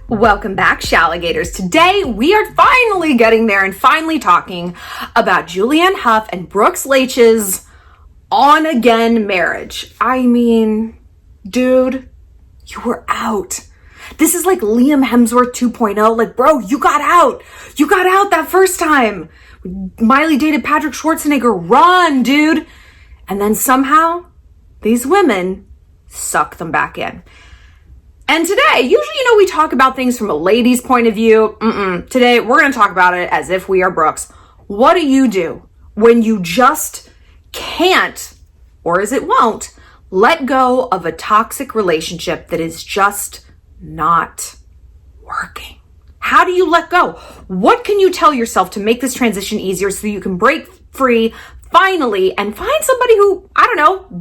Welcome back, Shalligators. Today, we are finally getting there and finally talking about Julianne Hough and Brooks Laich's on-again marriage. I mean, dude, you were out. This is like Liam Hemsworth 2.0. Like, bro, you got out. You got out that first time. Miley dated Patrick Schwarzenegger. Run, dude. And then somehow, these women suck them back in. And today, usually, we talk about things from a lady's point of view. Today, we're going to talk about it as if we are Brooks. What do you do when you just can't, or as it won't, let go of a toxic relationship that is just not working? How do you let go? What can you tell yourself to make this transition easier so you can break free finally and find somebody who,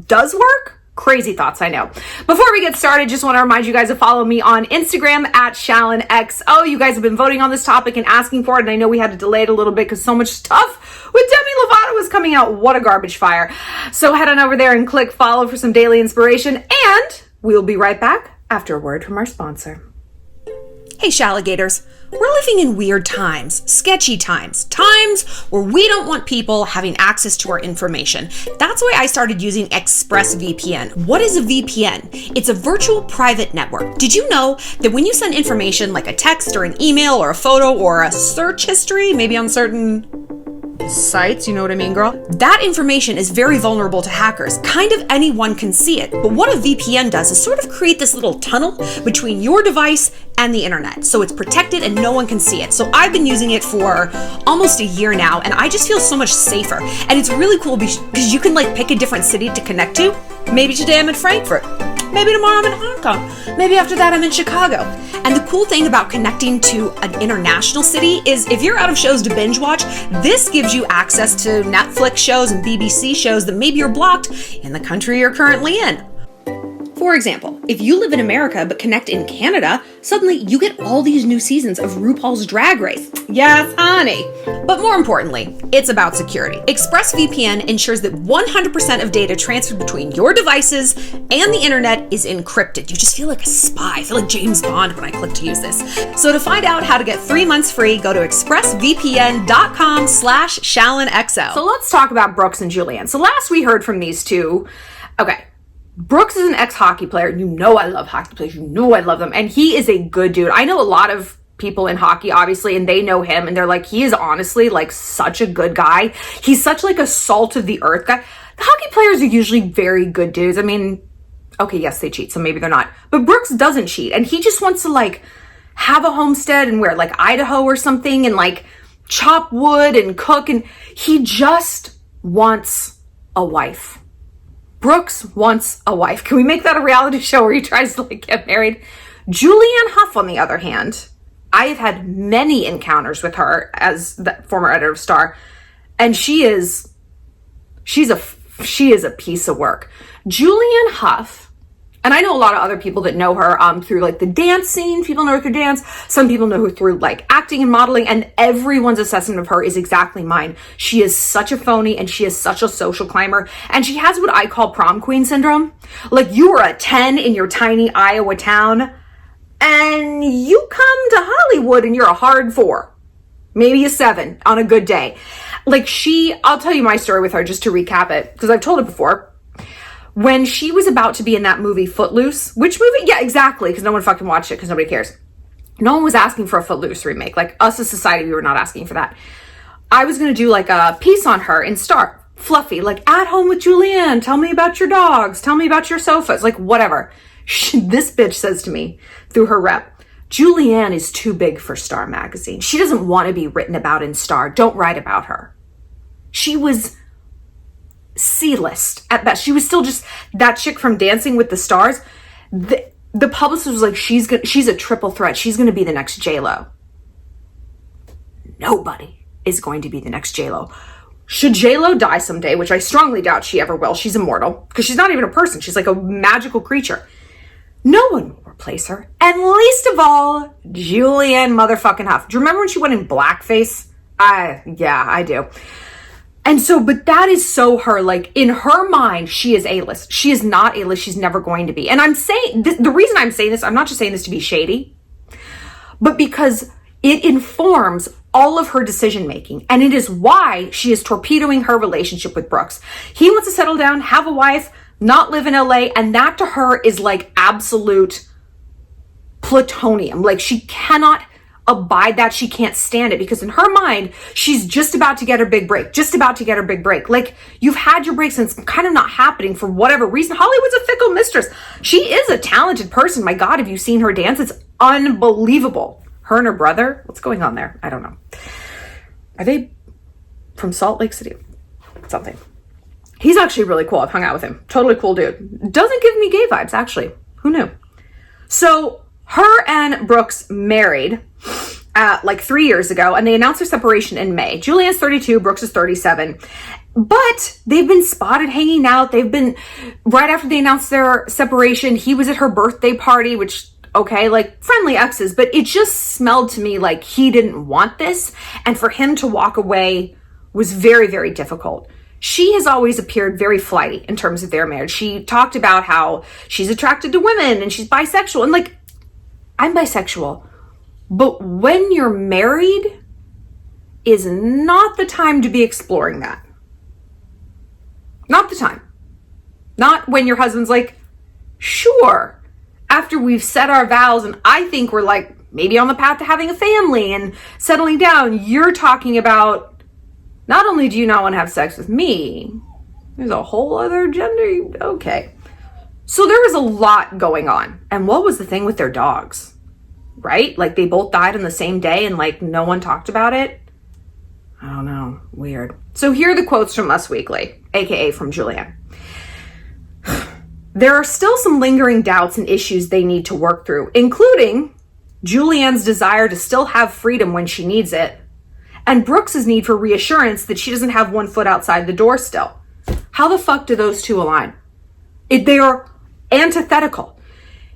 does work? Crazy thoughts, I know. Before we get started, just want to remind you guys to follow me on Instagram at ShallonXO. You guys have been voting on this topic and asking for it, and I know we had to delay it a little bit because so much stuff with Demi Lovato was coming out. What a garbage fire. So head on over there and click follow for some daily inspiration, and we'll be right back after a word from our sponsor. Hey, Shalligators. We're living in weird times, sketchy times where we don't want people having access to our information. That's why I started using Expressvpn. What is a VPN? It's a virtual private network. Did you know that when you send information like a text or an email or a photo or a search history, maybe on certain sites, you know what I mean, girl? That information is very vulnerable to hackers. Kind of anyone can see it. But what a VPN does is sort of create this little tunnel between your device and the internet. So it's protected and no one can see it. So I've been using it for almost a year now, and I just feel so much safer. And it's really cool because you can pick a different city to connect to. Maybe today I'm in Frankfurt. Maybe tomorrow I'm in Hong Kong. Maybe after that I'm in Chicago. And the cool thing about connecting to an international city is if you're out of shows to binge watch, this gives you access to Netflix shows and BBC shows that maybe you're blocked in the country you're currently in. For example, if you live in America but connect in Canada, suddenly you get all these new seasons of RuPaul's Drag Race. Yes, honey. But more importantly, it's about security. ExpressVPN ensures that 100% of data transferred between your devices and the internet is encrypted. You just feel like a spy. I feel like James Bond when I click to use this. So to find out how to get 3 months free, go to expressvpn.com/ShallonXO. So let's talk about Brooks and Julianne. So last we heard from these two, okay, Brooks is an ex-hockey player. You know I love hockey players. You know I love them. And he is a good dude. I know a lot of people in hockey, obviously, and they know him. And they're like, he is honestly such a good guy. He's such a salt of the earth guy. The hockey players are usually very good dudes. I mean, okay, yes, they cheat, so maybe they're not. But Brooks doesn't cheat. And he just wants to have a homestead and wear Idaho or something and chop wood and cook. And he just wants a wife. Brooks wants a wife. Can we make that a reality show where he tries to get married? Julianne Hough, on the other hand, I have had many encounters with her as the former editor of Star, and she's a piece of work. Julianne Hough, and I know a lot of other people that know her through the dance scene. People know her through dance. Some people know her through acting and modeling, and everyone's assessment of her is exactly mine. She is such a phony and she is such a social climber, and she has what I call prom queen syndrome. You were a 10 in your tiny Iowa town and you come to Hollywood and you're a hard 4, maybe a 7 on a good day. I'll tell you my story with her just to recap it because I've told it before. When she was about to be in that movie Footloose, which movie? Yeah, exactly, because no one fucking watched it because nobody cares. No one was asking for a Footloose remake. Us as society, we were not asking for that. I was going to do a piece on her in Star. Fluffy, At Home with Julianne. Tell me about your dogs. Tell me about your sofas. Whatever. This bitch says to me through her rep, Julianne is too big for Star magazine. She doesn't want to be written about in Star. Don't write about her. She was C-list at best. She was still just that chick from Dancing with the Stars. The publicist was like, she's a triple threat. She's going to be the next J-Lo. Nobody is going to be the next J-Lo. Should J-Lo die someday, which I strongly doubt she ever will, she's immortal, because she's not even a person. She's a magical creature. No one will replace her. And least of all, Julianne motherfucking Hough. Do you remember when she went in blackface? Yeah, I do. And so, but that is so her, in her mind, she is A-list. She is not A-list. She's never going to be. And I'm saying, the reason I'm saying this, I'm not just saying this to be shady. but because it informs all of her decision making. And it is why she is torpedoing her relationship with Brooks. He wants to settle down, have a wife, not live in LA. And that to her is like absolute plutonium. Like she cannot abide that. She can't stand it because in her mind, she's just about to get her big break, Like you've had your breaks and it's kind of not happening for whatever reason. Hollywood's a fickle mistress. She is a talented person. My God, have you seen her dance? It's unbelievable. Her and her brother, what's going on there? I don't know. Are they from Salt Lake City? Something. He's actually really cool. I've hung out with him. Totally cool dude. Doesn't give me gay vibes, actually. Who knew? So her and Brooks married like 3 years ago, and they announced their separation in May. Julianne's 32, Brooks is 37. But they've been spotted hanging out. Right after they announced their separation, he was at her birthday party, which, okay, like friendly exes, but it just smelled to me like he didn't want this. And for him to walk away was very, very difficult. She has always appeared very flighty in terms of their marriage. She talked about how she's attracted to women and she's bisexual. And like, I'm bisexual. But when you're married is not the time to be exploring that. Not the time. Not when your husband's like, sure, after we've said our vows and I think we're like maybe on the path to having a family and settling down, you're talking about not only do you not want to have sex with me, there's a whole other gender. Okay. So there was a lot going on. And what was the thing with their dogs? Right? Like they both died on the same day and like no one talked about it. I don't know. Weird. So here are the quotes from Us Weekly, aka from Julianne. There are still some lingering doubts and issues they need to work through, including Julianne's desire to still have freedom when she needs it, and Brooks's need for reassurance that she doesn't have one foot outside the door still. How the fuck do those two align? They are antithetical.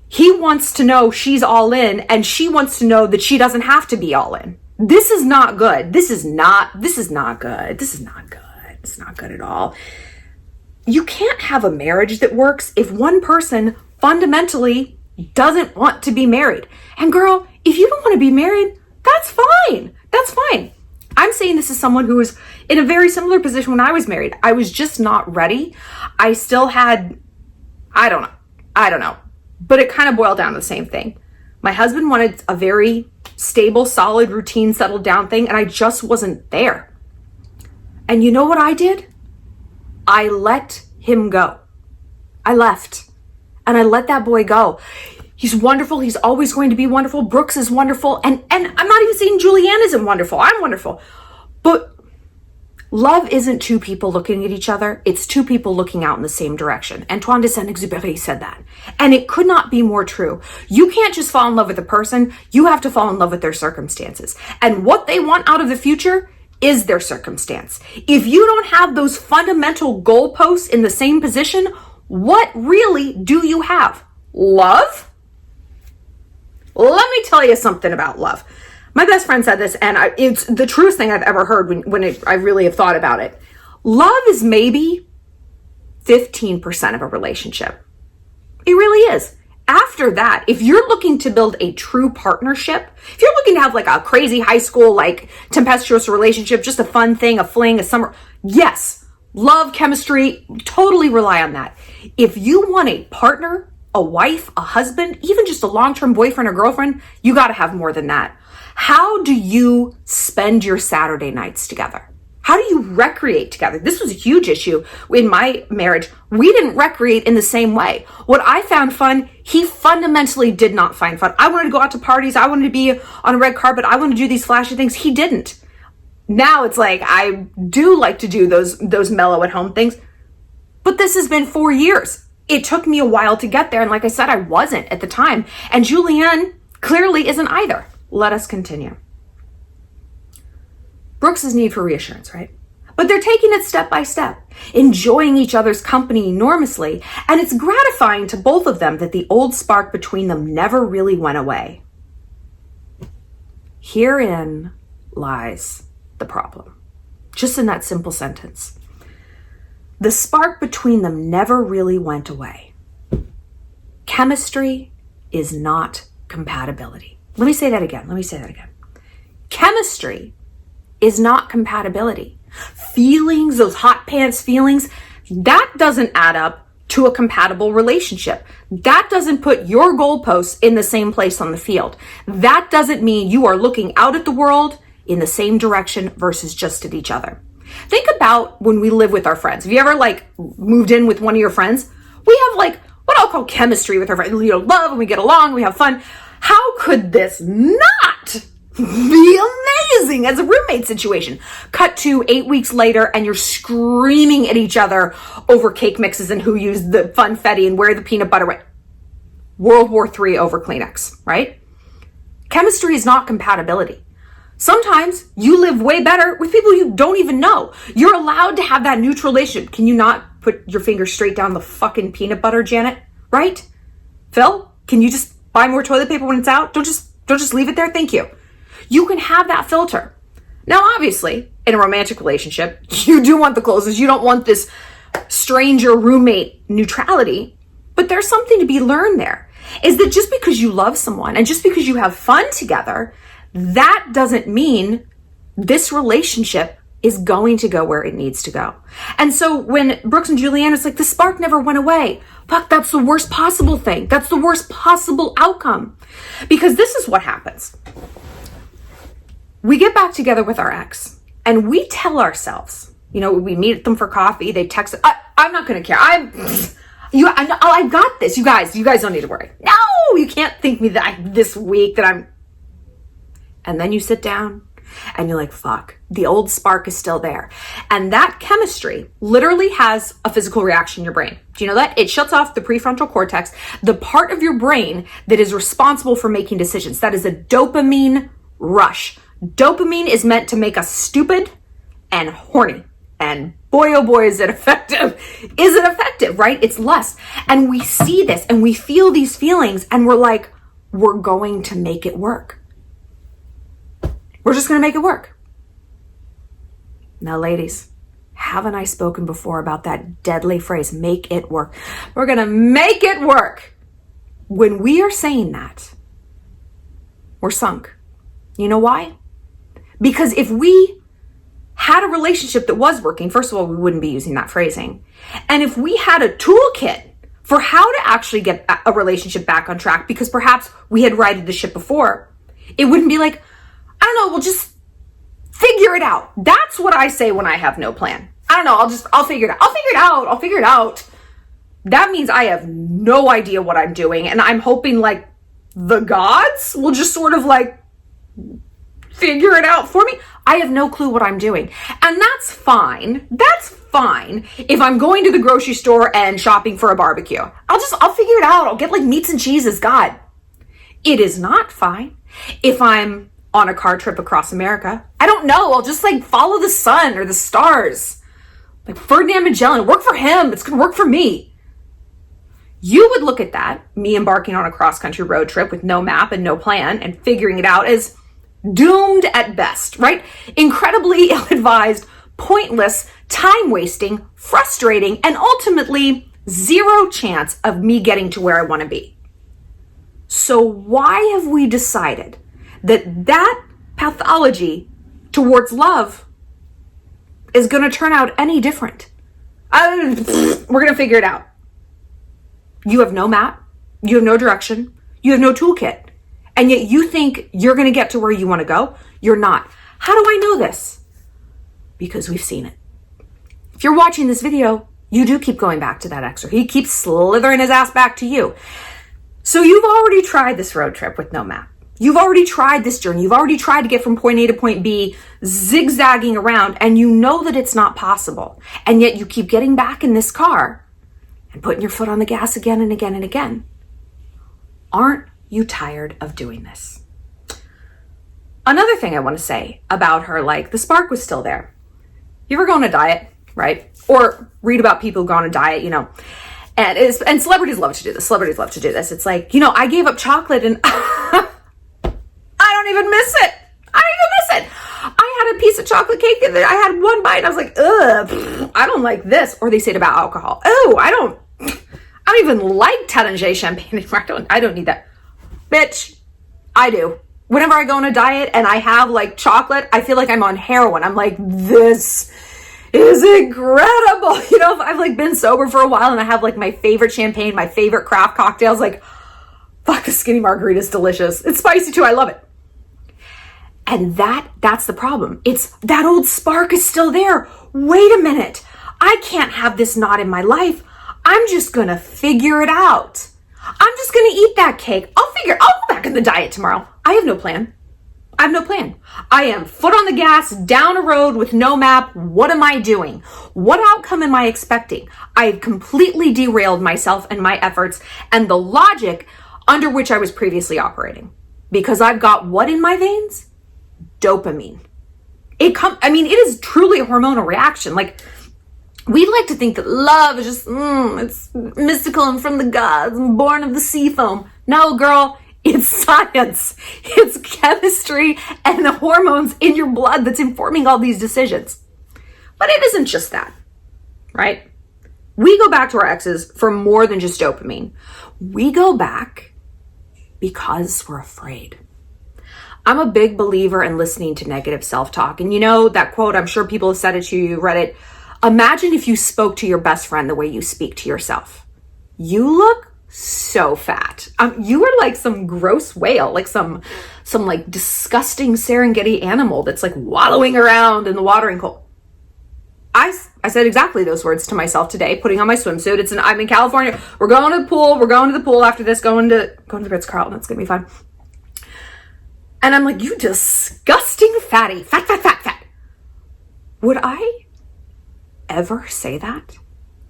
He wants to know she's all in, and she wants to know that she doesn't have to be all in. This is not good. This is not good. This is not good. It's not good at all. You can't have a marriage that works if one person fundamentally doesn't want to be married. And girl, if you don't want to be married, that's fine. That's fine. I'm saying this is someone who was in a very similar position when I was married. I was just not ready. I still had, I don't know. But it kind of boiled down to the same thing. My husband wanted a very stable, solid, routine, settled down thing, and I just wasn't there. And you know what I did? I let him go. I left. And I let that boy go. He's wonderful. He's always going to be wonderful. Brooks is wonderful. And I'm not even saying Julianne isn't wonderful. I'm wonderful. But love isn't two people looking at each other. It's two people looking out in the same direction. Antoine de Saint-Exupéry said that. And it could not be more true. You can't just fall in love with a person. You have to fall in love with their circumstances. And what they want out of the future is their circumstance. If you don't have those fundamental goalposts in the same position, what really do you have? Love? Let me tell you something about love. My best friend said this, and it's the truest thing I've ever heard when I really have thought about it. Love is maybe 15% of a relationship. It really is. After that, if you're looking to build a true partnership, if you're looking to have like a crazy high school, like tempestuous relationship, just a fun thing, a fling, a summer, yes, love, chemistry, totally rely on that. If you want a partner, a wife, a husband, even just a long-term boyfriend or girlfriend, you got to have more than that. How do you spend your Saturday nights together? How do you recreate together? This was a huge issue in my marriage. We didn't recreate in the same way. What I found fun, he fundamentally did not find fun. I wanted to go out to parties. I wanted to be on a red carpet. I wanted to do these flashy things. He didn't. Now it's like, I do like to do those mellow at home things. But this has been 4 years. It took me a while to get there. And like I said, I wasn't at the time. And Julianne clearly isn't either. Let us continue. Brooks's need for reassurance, right? But they're taking it step by step, enjoying each other's company enormously, and it's gratifying to both of them that the old spark between them never really went away. Herein lies the problem. Just in that simple sentence. The spark between them never really went away. Chemistry is not compatibility. Let me say that again. Chemistry is not compatibility. Feelings, those hot pants feelings, that doesn't add up to a compatible relationship. That doesn't put your goalposts in the same place on the field. That doesn't mean you are looking out at the world in the same direction versus just at each other. Think about when we live with our friends. Have you ever like moved in with one of your friends? We have like what I'll call chemistry with our friends. You know, love and we get along, we have fun. How could this not be amazing as a roommate situation? Cut to 8 weeks later and you're screaming at each other over cake mixes and who used the funfetti and where the peanut butter went. World War III over Kleenex, right? Chemistry is not compatibility. Sometimes you live way better with people you don't even know. You're allowed to have that neutral relationship. Can you not put your finger straight down the fucking peanut butter, Janet? Right? Phil, can you just buy more toilet paper when it's out? Don't just leave it there. Thank you. You can have that filter. Now, obviously, in a romantic relationship, you do want the closeness. You don't want this stranger roommate neutrality, but there's something to be learned there. Is that just because you love someone and just because you have fun together, that doesn't mean this relationship is going to go where it needs to go. And so when Brooks and Julianne, it's like the spark never went away. Fuck, that's the worst possible thing. That's the worst possible outcome. Because this is what happens. We get back together with our ex and we tell ourselves, you know, we meet them for coffee, they text, I'm not going to care. I got this. You guys don't need to worry. No, you can't think me that this week that I'm. And then you sit down and you're like, fuck, the old spark is still there. And that chemistry literally has a physical reaction in your brain. Do you know that? It shuts off the prefrontal cortex, the part of your brain that is responsible for making decisions. That is a dopamine rush. Dopamine is meant to make us stupid and horny. And boy, oh boy, is it effective. Is it effective, right? It's lust. And we see this and we feel these feelings and we're like, we're going to make it work. We're just going to make it work. Now, ladies, haven't I spoken before about that deadly phrase, make it work? We're going to make it work. When we are saying that, we're sunk. You know why? Because if we had a relationship that was working, first of all, we wouldn't be using that phrasing. And if we had a toolkit for how to actually get a relationship back on track, because perhaps we had righted the ship before, it wouldn't be like, I don't know, we'll just figure it out. That's what I say when I have no plan. I don't know, I'll figure it out. That means I have no idea what I'm doing. And I'm hoping like the gods will just sort of like figure it out for me. I have no clue what I'm doing. And that's fine. That's fine if I'm going to the grocery store and shopping for a barbecue. I'll figure it out. I'll get like meats and cheeses. God. It is not fine if I'm on a car trip across America. I don't know. I'll just like follow the sun or the stars. Like Ferdinand Magellan, work for him. It's going to work for me. You would look at that, me embarking on a cross-country road trip with no map and no plan and figuring it out, as doomed at best, right? Incredibly ill-advised, pointless, time-wasting, frustrating, and ultimately zero chance of me getting to where I want to be. So why have we decided that pathology towards love is going to turn out any different? We're going to figure it out. You have no map, you have no direction, you have no toolkit, and yet you think you're going to get to where you want to go. You're not. How do I know this? Because we've seen it. If you're watching this video, you do keep going back to that ex, or he keeps slithering his ass back to you. So you've already tried this road trip with no map. You've already tried this journey. You've already tried to get from point A to point B, zigzagging around, and you know that it's not possible. And yet you keep getting back in this car and putting your foot on the gas again and again and again. Aren't you tired of doing this? Another thing I want to say about her, like the spark was still there. You ever go on a diet, right? Or read about people who go on a diet, you know, and celebrities love to do this. Celebrities love to do this. It's like, you know, I gave up chocolate and I don't even miss it. I had a piece of chocolate cake and I had one bite and I was like, ugh, I don't like this. Or they say it about alcohol. Oh, I don't even like Talenget champagne anymore. I don't need that. Bitch, I do. Whenever I go on a diet and I have like chocolate, I feel like I'm on heroin. I'm like, this is incredible. You know, if I've like been sober for a while and I have like my favorite champagne, my favorite craft cocktails, like, fuck, a skinny margarita is delicious. It's spicy too. I love it. And that's the problem. It's that old spark is still there. Wait a minute. I can't have this not in my life. I'm just going to figure it out. I'm just going to eat that cake. I'll go back on the diet tomorrow. I have no plan. I have no plan. I am foot on the gas, down a road with no map. What am I doing? What outcome am I expecting? I've completely derailed myself and my efforts and the logic under which I was previously operating. Because I've got what in my veins? Dopamine. It is truly a hormonal reaction. Like, we like to think that love is just, it's mystical and from the gods and born of the sea foam. No, girl, it's science. It's chemistry and the hormones in your blood that's informing all these decisions. But it isn't just that, right? We go back to our exes for more than just dopamine. We go back because we're afraid. I'm a big believer in listening to negative self-talk. And you know that quote, I'm sure people have said it to you, you read it. Imagine if you spoke to your best friend the way you speak to yourself. You look so fat. You are like some gross whale, like some like disgusting Serengeti animal that's like wallowing around in the watering hole. I said exactly those words to myself today, putting on my swimsuit. I'm in California. We're going to the pool. We're going to the pool after this, going to the Ritz-Carlton. It's going to be fun. And I'm like, you disgusting fatty. Fat. Would I ever say that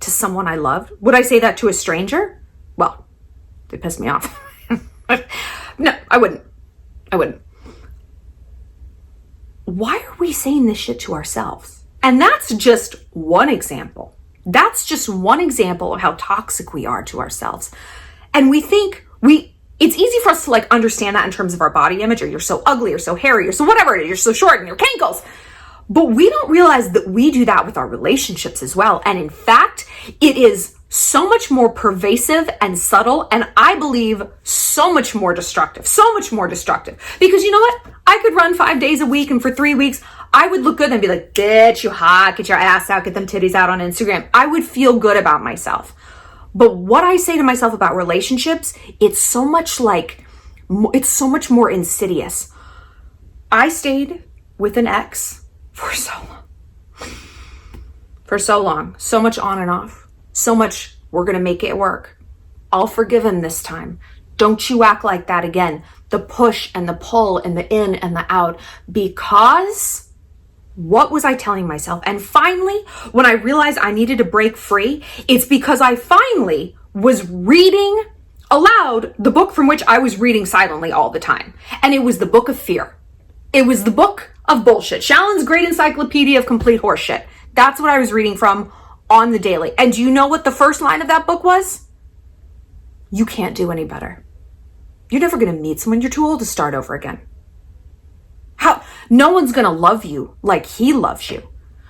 to someone I loved? Would I say that to a stranger? Well, it pissed me off. No, I wouldn't. Why are we saying this shit to ourselves? And that's just one example. That's just one example of how toxic we are to ourselves. And we think it's easy for us to like understand that in terms of our body image, or you're so ugly, or so hairy, or so whatever it is, you're so short and your cankles. But we don't realize that we do that with our relationships as well. And in fact, it is so much more pervasive and subtle, and I believe so much more destructive. Because you know what? I could run 5 days a week, and for 3 weeks, I would look good and be like, bitch, you hot, get your ass out, get them titties out on Instagram. I would feel good about myself. But what I say to myself about relationships, it's so much more insidious. I stayed with an ex for so long, so much on and off, so much, we're going to make it work. I'll forgive him this time. Don't you act like that again. The push and the pull and the in and the out, because what was I telling myself? And finally, when I realized I needed to break free, it's because I finally was reading aloud the book from which I was reading silently all the time. And it was the book of fear. It was the book of bullshit. Shallon's Great Encyclopedia of Complete Horseshit. That's what I was reading from on the daily. And do you know what the first line of that book was? You can't do any better. You're never going to meet someone. You're too old to start over again. No one's going to love you like he loves you.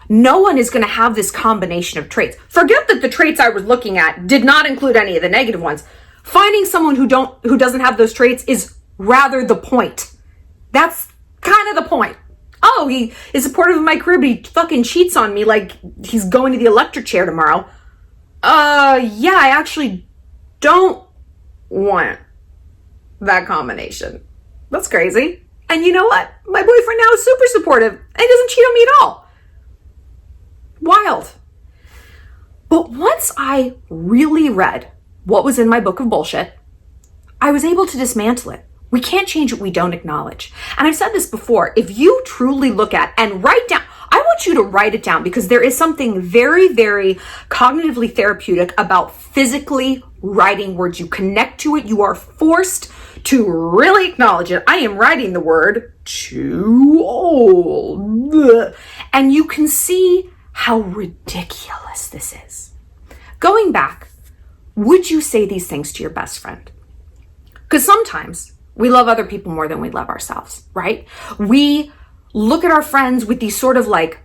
No one is going to have this combination of traits. Forget that the traits I was looking at did not include any of the negative ones. Finding someone who doesn't have those traits is rather the point. That's kind of the point. Oh, he is supportive of my career, but he fucking cheats on me like he's going to the electric chair tomorrow. Yeah, I actually don't want that combination. That's crazy. And you know what? My boyfriend now is super supportive and he doesn't cheat on me at all. Wild. But once I really read what was in my book of bullshit, I was able to dismantle it. We can't change what we don't acknowledge. And I've said this before, if you truly look at and write down, I want you to write it down, because there is something very, very cognitively therapeutic about physically writing words. You connect to it. You are forced to really acknowledge it. I am writing the word too old. And you can see how ridiculous this is. Going back, would you say these things to your best friend? Because sometimes we love other people more than we love ourselves, right? We look at our friends with these sort of like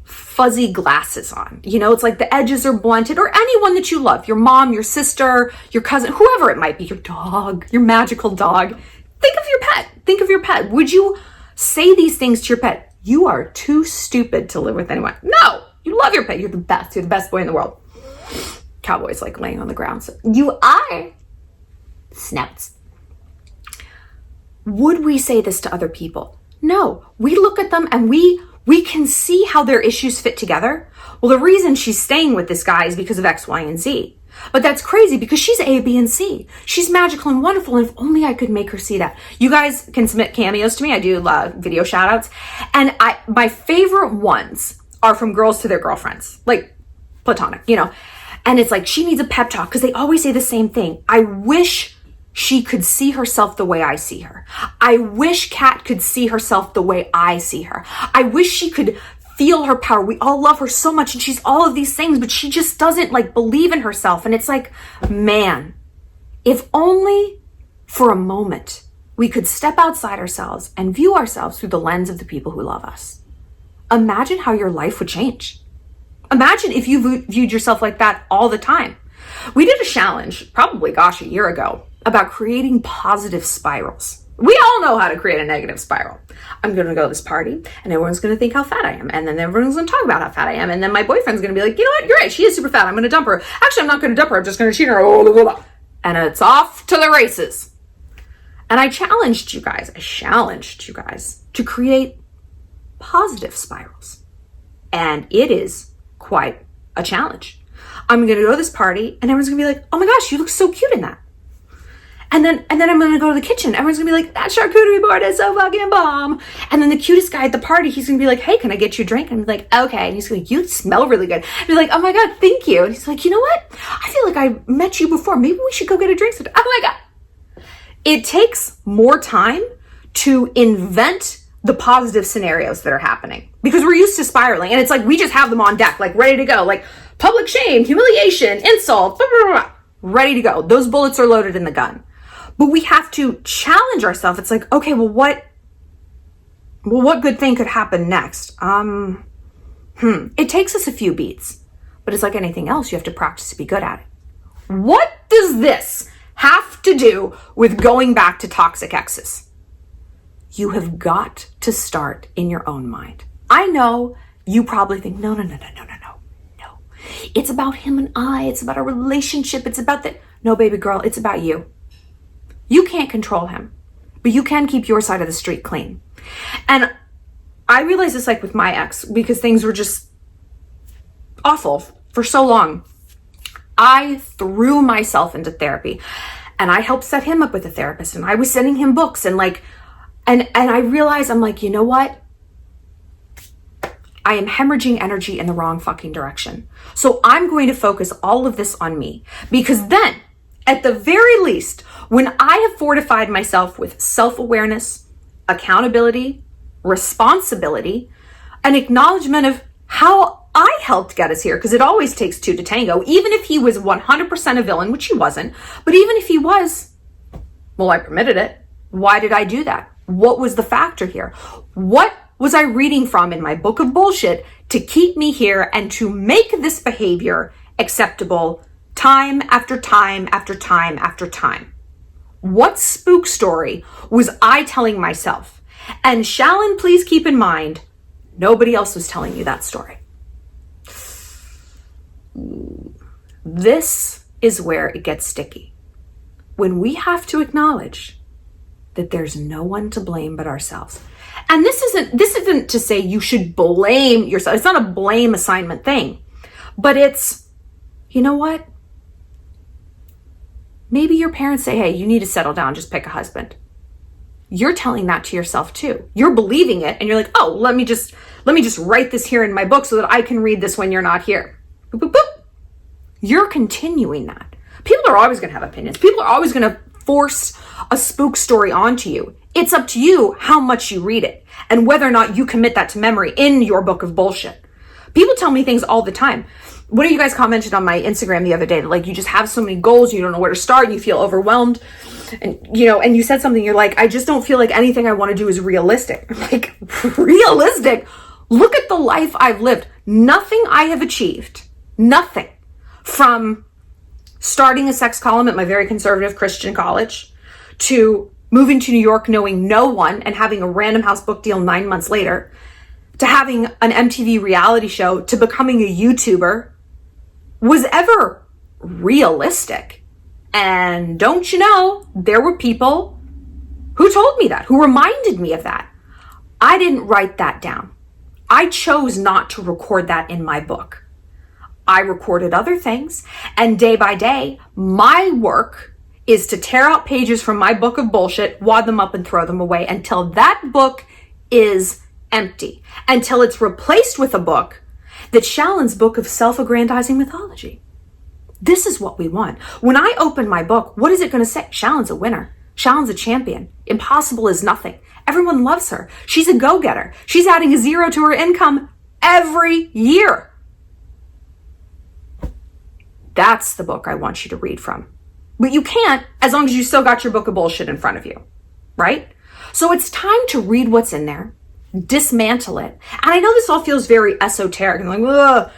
fuzzy glasses on. You know, it's like the edges are blunted, or anyone that you love, your mom, your sister, your cousin, whoever it might be, your dog, your magical dog. Think of your pet. think of your pet. Would you say these things to your pet? You are too stupid to live with anyone. No, you love your pet. You're the best. You're the best boy in the world. Cowboy's like laying on the ground. So you are. Snouts. Would we say this to other people? No. We look at them and we can see how their issues fit together. Well, the reason she's staying with this guy is because of X, Y, and Z. But that's crazy because she's A, B, and C. She's magical and wonderful, and if only I could make her see that. You guys can submit cameos to me. I do video shout-outs. And my favorite ones are from girls to their girlfriends, like platonic, you know. And it's like, she needs a pep talk because they always say the same thing. I wish she could see herself the way I see her. I wish Kat could see herself the way I see her. I wish she could feel her power. We all love her so much and she's all of these things, but she just doesn't like believe in herself. And it's like, man, if only for a moment we could step outside ourselves and view ourselves through the lens of the people who love us. Imagine how your life would change. Imagine if you viewed yourself like that all the time. We did a challenge, probably, a year ago, about creating positive spirals. We all know how to create a negative spiral. I'm going to go to this party and everyone's going to think how fat I am. And then everyone's going to talk about how fat I am. And then my boyfriend's going to be like, you know what? You're right. She is super fat. I'm going to dump her. Actually, I'm not going to dump her. I'm just going to cheat her. And it's off to the races. And I challenged you guys to create positive spirals. And it is quite a challenge. I'm going to go to this party and everyone's going to be like, oh my gosh, you look so cute in that. And then I'm going to go to the kitchen. Everyone's going to be like, that charcuterie board is so fucking bomb. And then the cutest guy at the party, he's going to be like, hey, can I get you a drink? And I'm like, okay. And he's like, you smell really good. And he's like, oh my God, thank you. And he's like, you know what? I feel like I met you before. Maybe we should go get a drink. Oh my God. It takes more time to invent the positive scenarios that are happening because we're used to spiraling. And it's like, we just have them on deck, like ready to go, like public shame, humiliation, insult, blah, blah, blah, ready to go. Those bullets are loaded in the gun. But we have to challenge ourselves. It's like, okay, well, what good thing could happen next? It takes us a few beats, but it's like anything else. You have to practice to be good at it. What does this have to do with going back to toxic exes? You have got to start in your own mind. I know you probably think, no. It's about him and I. It's about a relationship. It's about that. No, baby girl, it's about you. You can't control him, but you can keep your side of the street clean. And I realized this like with my ex because things were just awful for so long. I threw myself into therapy and I helped set him up with a therapist and I was sending him books and I realized I'm like, you know what? I am hemorrhaging energy in the wrong fucking direction. So I'm going to focus all of this on me because then at the very least, when I have fortified myself with self-awareness, accountability, responsibility, an acknowledgement of how I helped get us here, because it always takes two to tango, even if he was 100% a villain, which he wasn't, but even if he was, well, I permitted it. Why did I do that? What was the factor here? What was I reading from in my book of bullshit to keep me here and to make this behavior acceptable time after time after time after time? What spook story was I telling myself? And Shallon, please keep in mind, nobody else was telling you that story. This is where it gets sticky. When we have to acknowledge that there's no one to blame but ourselves. And this isn't to say you should blame yourself. It's not a blame assignment thing, but it's, you know what? Maybe your parents say, hey, you need to settle down, just pick a husband. You're telling that to yourself too. You're believing it and you're like, oh, let me just write this here in my book so that I can read this when you're not here. Boop, boop, boop. You're continuing that. People are always going to have opinions. People are always going to force a spook story onto you. It's up to you how much you read it and whether or not you commit that to memory in your book of bullshit. People tell me things all the time. One of you guys commented on my Instagram the other day that like you just have so many goals, you don't know where to start, and you feel overwhelmed. And and you said something, you're like, I just don't feel like anything I want to do is realistic. I'm like, realistic? Look at the life I've lived. Nothing I have achieved, nothing from starting a sex column at my very conservative Christian college to moving to New York knowing no one and having a Random House book deal 9 months later, to having an MTV reality show, to becoming a YouTuber, was ever realistic. And don't you know, there were people who told me that, who reminded me of that. I didn't write that down. I chose not to record that in my book. I recorded other things, and day by day, my work is to tear out pages from my book of bullshit, wad them up and throw them away until that book is empty, until it's replaced with a book that's Shallon's book of self-aggrandizing mythology. This is what we want. When I open my book, what is it going to say? Shallon's a winner. Shallon's a champion. Impossible is nothing. Everyone loves her. She's a go-getter. She's adding a zero to her income every year. That's the book I want you to read from. But you can't as long as you still got your book of bullshit in front of you, right? So it's time to read what's in there, dismantle it. And I know this all feels very esoteric and like, ugh,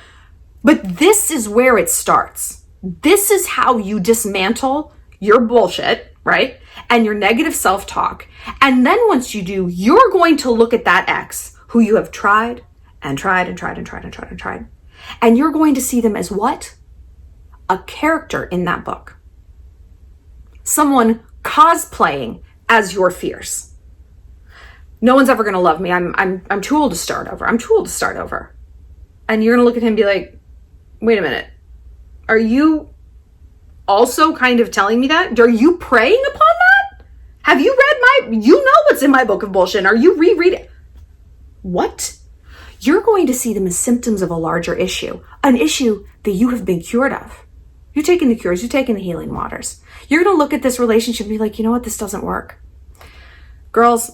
but this is where it starts. This is how you dismantle your bullshit, right? And your negative self-talk. And then once you do, you're going to look at that ex who you have tried and tried and tried and tried and tried and tried. And you're going to see them as what? A character in that book. Someone cosplaying as your fears. No one's ever going to love me. I'm too old to start over. I'm too old to start over. And you're going to look at him and be like, wait a minute. Are you also kind of telling me that? Are you preying upon that? Have you read you know what's in my book of bullshit. Are you rereading? What? You're going to see them as symptoms of a larger issue, an issue that you have been cured of. You're taking the cures, you're taking the healing waters. You're going to look at this relationship and be like, you know what? This doesn't work. Girls,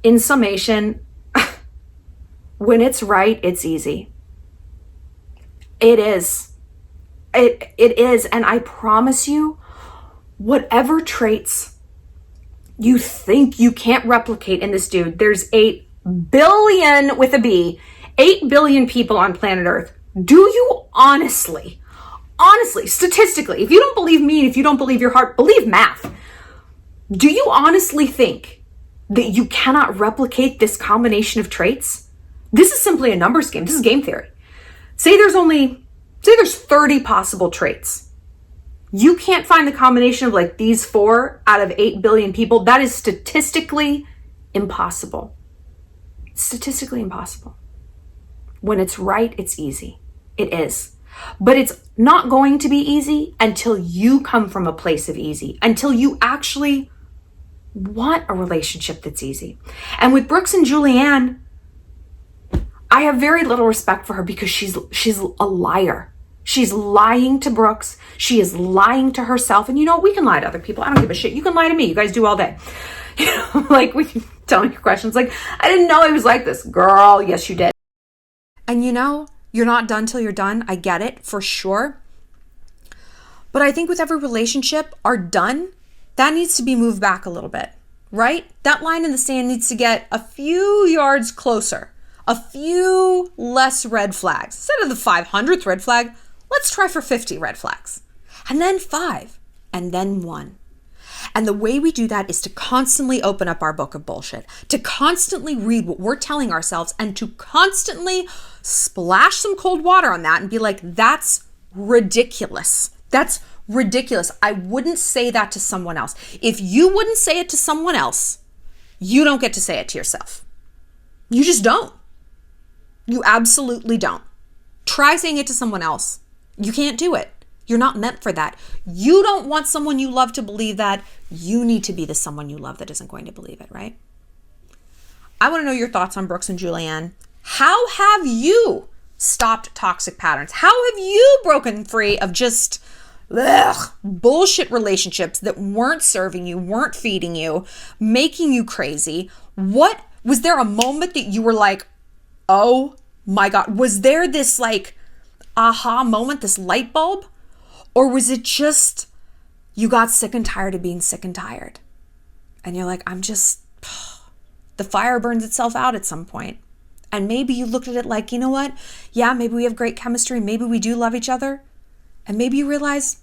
in summation, when it's right, it's easy. It is. It is. And I promise you, whatever traits you think you can't replicate in this dude, there's 8 billion with a B, 8 billion people on planet Earth. Do you honestly, statistically, if you don't believe me and if you don't believe your heart, believe math. Do you honestly think that you cannot replicate this combination of traits? This is simply a numbers game. This is game theory. Say there's 30 possible traits. You can't find the combination of like these 4 out of 8 billion people. That is statistically impossible. Statistically impossible. When it's right, it's easy. It is. But it's not going to be easy until you come from a place of easy, until you actually want a relationship that's easy. And with Brooks and Julianne, I have very little respect for her because she's a liar. She's lying to Brooks. She is lying to herself. And you know, we can lie to other people. I don't give a shit. You can lie to me. You guys do all day. You know, like when you tell me your questions, like, I didn't know he was like this. Girl, yes, you did. And you know, you're not done till you're done. I get it, for sure. But I think with every relationship, our done, that needs to be moved back a little bit, right? That line in the sand needs to get a few yards closer, a few less red flags. Instead of the 500th red flag, let's try for 50 red flags. And then 5, and then 1. And the way we do that is to constantly open up our book of bullshit, to constantly read what we're telling ourselves, and to constantly splash some cold water on that and be like, that's ridiculous. That's ridiculous. I wouldn't say that to someone else. If you wouldn't say it to someone else, you don't get to say it to yourself. You just don't. You absolutely don't. Try saying it to someone else. You can't do it. You're not meant for that. You don't want someone you love to believe that. You need to be the someone you love that isn't going to believe it, right? I want to know your thoughts on Brooks and Julianne. How have you stopped toxic patterns? How have you broken free of just bullshit relationships that weren't serving you, weren't feeding you, making you crazy? What was there a moment that you were like, oh my God, was there this like aha moment, this light bulb? Or was it just you got sick and tired of being sick and tired? And you're like, the fire burns itself out at some point. And maybe you looked at it like, you know what? Yeah, maybe we have great chemistry. Maybe we do love each other. And maybe you realize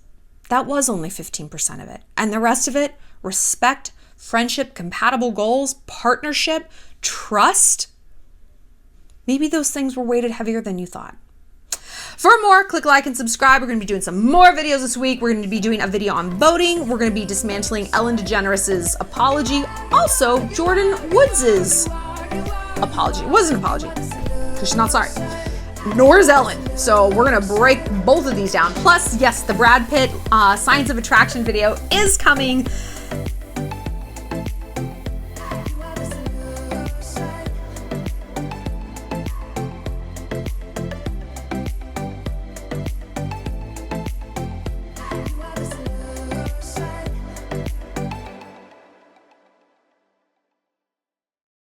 that was only 15% of it. And the rest of it, respect, friendship, compatible goals, partnership, trust. Maybe those things were weighted heavier than you thought. For more, click like and subscribe. We're going to be doing some more videos this week. We're going to be doing a video on voting. We're going to be dismantling Ellen DeGeneres' apology. Also, Jordan Woods' apology. It wasn't an apology because she's not sorry. Nor is Ellen. So we're going to break both of these down. Plus, yes, the Brad Pitt Signs of Attraction video is coming.